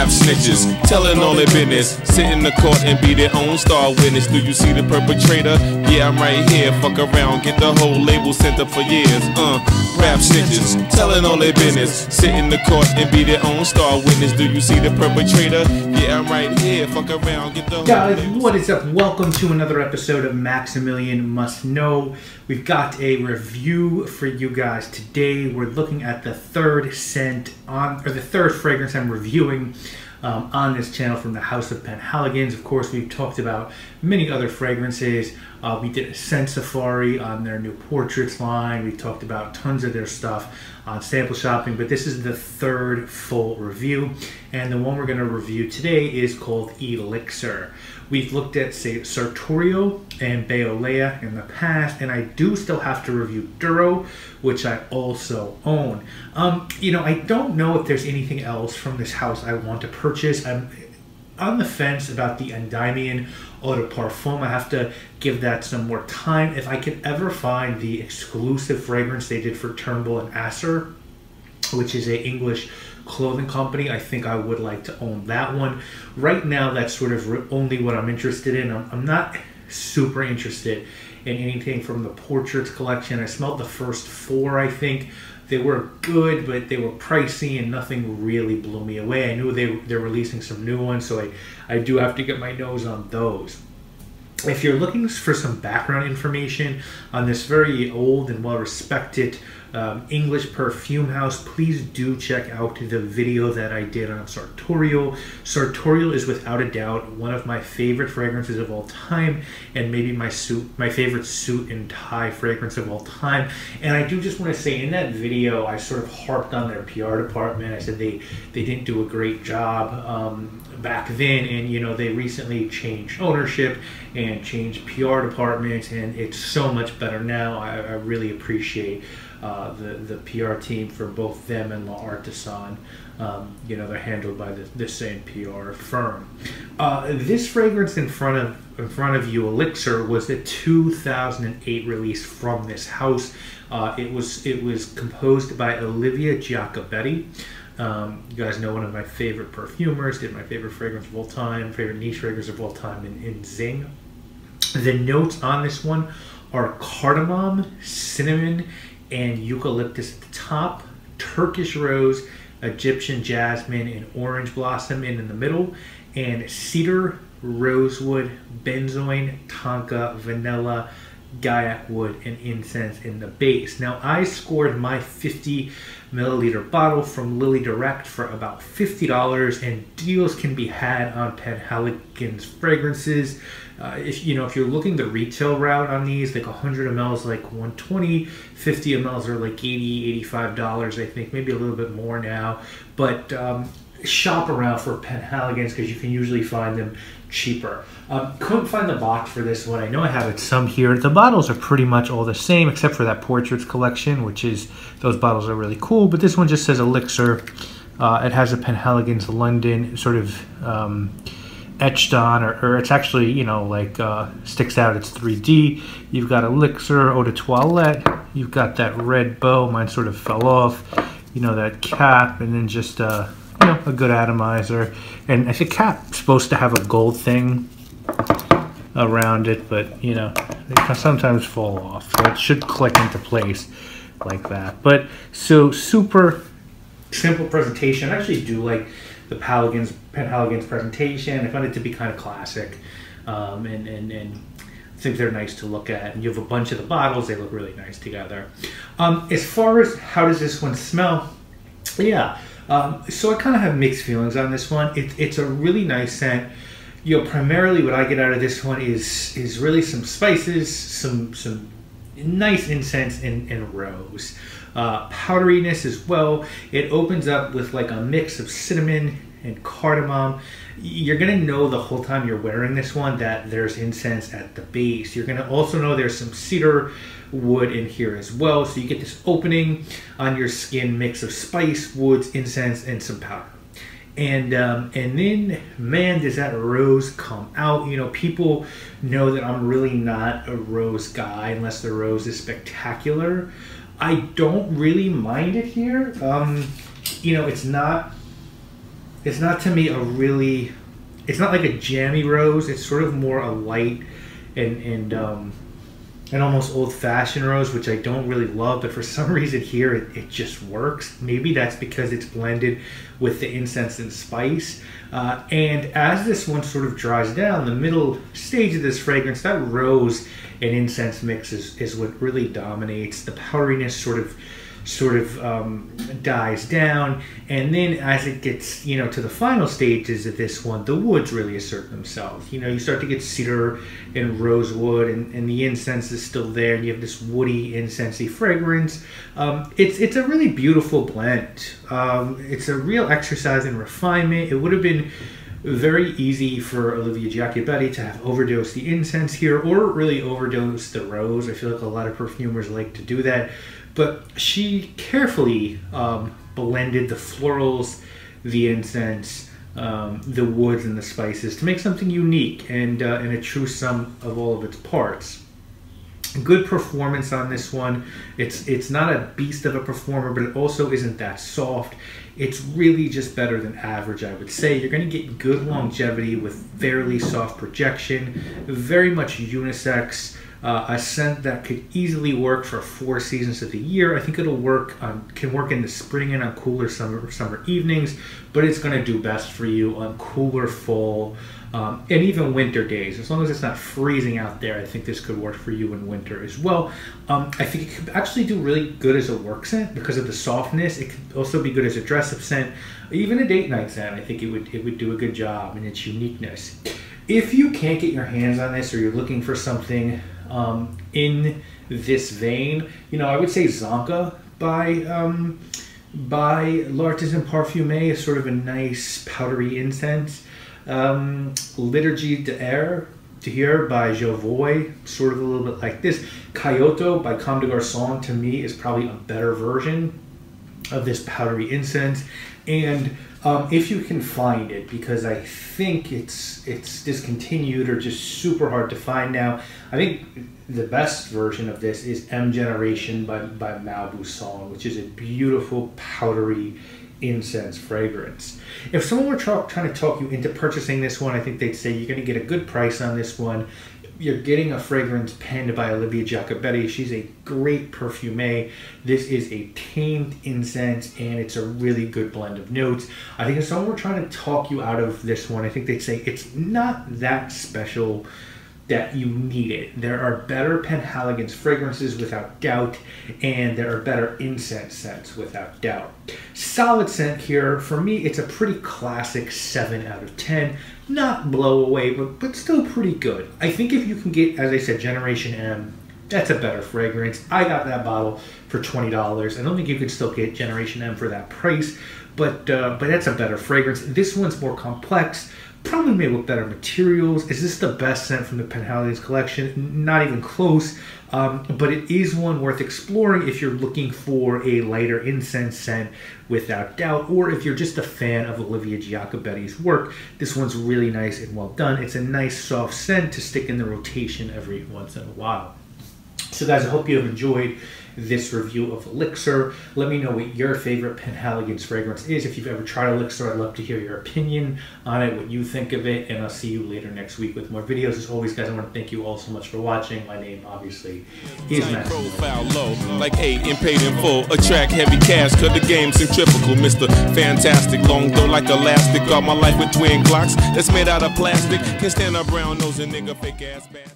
Rap snitches, telling all their business, sit in the court and be their own star witness. Do you see the perpetrator? Yeah, I'm right here. Fuck around, get the whole label sent up for years. Rap snitches, telling all their business, sit in the court and be their own star witness. Do you see the perpetrator? Yeah, I'm right here. Fuck around, get the whole Guys, label. what is up? Welcome to another episode of Maximilian Must Know. We've got a review for you guys today. We're looking at the third fragrance I'm reviewing on this channel from the House of Penhaligons. Of course, we've talked about many other fragrances. We did a scent safari on their new portraits line. We talked about tons of their stuff on sample shopping, but this is the third full review, and the one we're going to review today is called Elixir. We've looked at, say, Sartorio and Beolea in the past, and I do still have to review Duro, which I also own. You know, I don't know if there's anything else from this house I want to purchase. I'm on the fence about the Endymion Eau de Parfum. I have to give that some more time. If I could ever find the exclusive fragrance they did for Turnbull and Asser, which is an English clothing company, I think I would like to own that one. Right now, that's sort of only what I'm interested in. I'm not super interested in anything from the Portraits collection. I smelled the first four, I think. They were good, but they were pricey and nothing really blew me away. I knew they're releasing some new ones, so I do have to get my nose on those. If you're looking for some background information on this very old and well-respected English perfume house, please do check out the video that I did on Sartorio. Sartorio is without a doubt one of my favorite fragrances of all time, and maybe my favorite suit and tie fragrance of all time. And I do just want to say, in that video, I sort of harped on their PR department. I said they didn't do a great job back then, and you know, they recently changed ownership and changed PR departments, and it's so much better now. I really appreciate the PR team for both them and L'Artisan. You know, they're handled by the same PR firm. This fragrance in front of you, Elixir, was the 2008 release from this house. It was composed by Olivia Giacobetti. You guys know one of my favorite perfumers, did my favorite fragrance of all time, favorite niche fragrance of all time in Zing. The notes on this one are cardamom, cinnamon, and eucalyptus at the top, Turkish rose, Egyptian jasmine, and orange blossom in the middle, and cedar, rosewood, benzoin, tonka, vanilla, gaiac wood, and incense in the base. Now, I scored my 50 milliliter bottle from Lily Direct for about $50, and deals can be had on Penhaligon's fragrances. If you're looking the retail route on these, like 100 ml is like $120, 50 ml are like $80, $85, I think, maybe a little bit more now. But shop around for Penhaligons because you can usually find them cheaper. Couldn't find the box for this one. I know I have it some here. The bottles are pretty much all the same except for that Portraits collection, which is, those bottles are really cool. But this one just says Elixir. It has a Penhaligon's London sort of etched on, or it's actually, you know, like sticks out. It's 3D. You've got Elixir, Eau de Toilette. You've got that red bow. Mine sort of fell off. You know, that cap, and then just you know, a good atomizer. And I think cap's supposed to have a gold thing around it, but you know, they can sometimes fall off. So it should click into place like that. But so super simple presentation. I actually do like the Penhaligon's presentation. I found it to be kind of classic, and I think they're nice to look at. And you have a bunch of the bottles; they look really nice together. As far as how does this one smell? Yeah, so I kind of have mixed feelings on this one. It's a really nice scent. You know, primarily what I get out of this one is really some spices, some nice incense and rose. Powderiness as well. It opens up with like a mix of cinnamon and cardamom. You're gonna know the whole time you're wearing this one that there's incense at the base. You're gonna also know there's some cedar wood in here as well. So you get this opening on your skin mix of spice, woods, incense, and some powder. And then, man, does that rose come out. You know, people know that I'm really not a rose guy unless the rose is spectacular. I don't really mind it here. You know, it's not it's not to me a really, it's not like a jammy rose. It's sort of more a light and almost old-fashioned rose, which I don't really love, but for some reason here it just works. Maybe that's because it's blended with the incense and spice. And as this one sort of dries down, the middle stage of this fragrance, that rose and incense mix is what really dominates. The powderiness sort of dies down, and then as it gets, you know, to the final stages of this one, the woods really assert themselves. You know, you start to get cedar and rosewood, and the incense is still there, and you have this woody, incensey fragrance. It's a really beautiful blend. It's a real exercise in refinement. It would have been very easy for Olivia Giacobetti to have overdosed the incense here, or really overdosed the rose. I feel like a lot of perfumers like to do that. But she carefully blended the florals, the incense, the woods, and the spices to make something unique and a true sum of all of its parts. Good performance on this one. It's not a beast of a performer, but it also isn't that soft. It's really just better than average, I would say. You're going to get good longevity with fairly soft projection, very much unisex. A scent that could easily work for 4 seasons of the year. I think it'll work can work in the spring and on cooler summer evenings, but it's going to do best for you on cooler fall and even winter days. As long as it's not freezing out there, I think this could work for you in winter as well. I think it could actually do really good as a work scent because of the softness. It could also be good as a dress-up scent, even a date night scent. I think it would do a good job in its uniqueness. If you can't get your hands on this, or you're looking for something in this vein, you know, I would say Zonka by L'Artisan Parfumé is sort of a nice powdery incense. Liturgie d'Air by Jovoy, sort of a little bit like this. Kyoto by Comme des Garçons, to me, is probably a better version of this powdery incense. And if you can find it, because I think it's discontinued or just super hard to find now. I think the best version of this is M Generation by Malbousson, which is a beautiful powdery incense fragrance. If someone were trying to talk you into purchasing this one, I think they'd say you're going to get a good price on this one. You're getting a fragrance penned by Olivia Giacobetti. She's a great perfumée. This is a tamed incense, and it's a really good blend of notes. I think if someone were trying to talk you out of this one, I think they'd say it's not that special that you need it. There are better Penhaligon's fragrances without doubt, and there are better incense scents without doubt. Solid scent here. For me, it's a pretty classic 7 out of 10. Not blow away, but still pretty good. I think if you can get, as I said, Generation M, that's a better fragrance. I got that bottle for $20. I don't think you can still get Generation M for that price, but that's a better fragrance. This one's more complex, probably made with better materials. Is this the best scent from the Penhaligon's collection? Not even close, but it is one worth exploring if you're looking for a lighter incense scent without doubt, or if you're just a fan of Olivia Giacobetti's work. This one's really nice and well done. It's a nice soft scent to stick in the rotation every once in a while. So guys, I hope you have enjoyed this review of Elixir. Let me know what your favorite Penhaligon's fragrance is. If you've ever tried Elixir, I'd love to hear your opinion on it, what you think of it, and I'll see you later next week with more videos. As always, guys, I want to thank you all so much for watching. My name, obviously, is Maximilian. Profile low, like 8 and paid in full. Attract heavy cash, cause the game's centrifugal. Mr. Fantastic, long though like elastic. Got my life with twin Glocks that's made out of plastic. Can't stand a brown nosing nigga, fake ass bastard.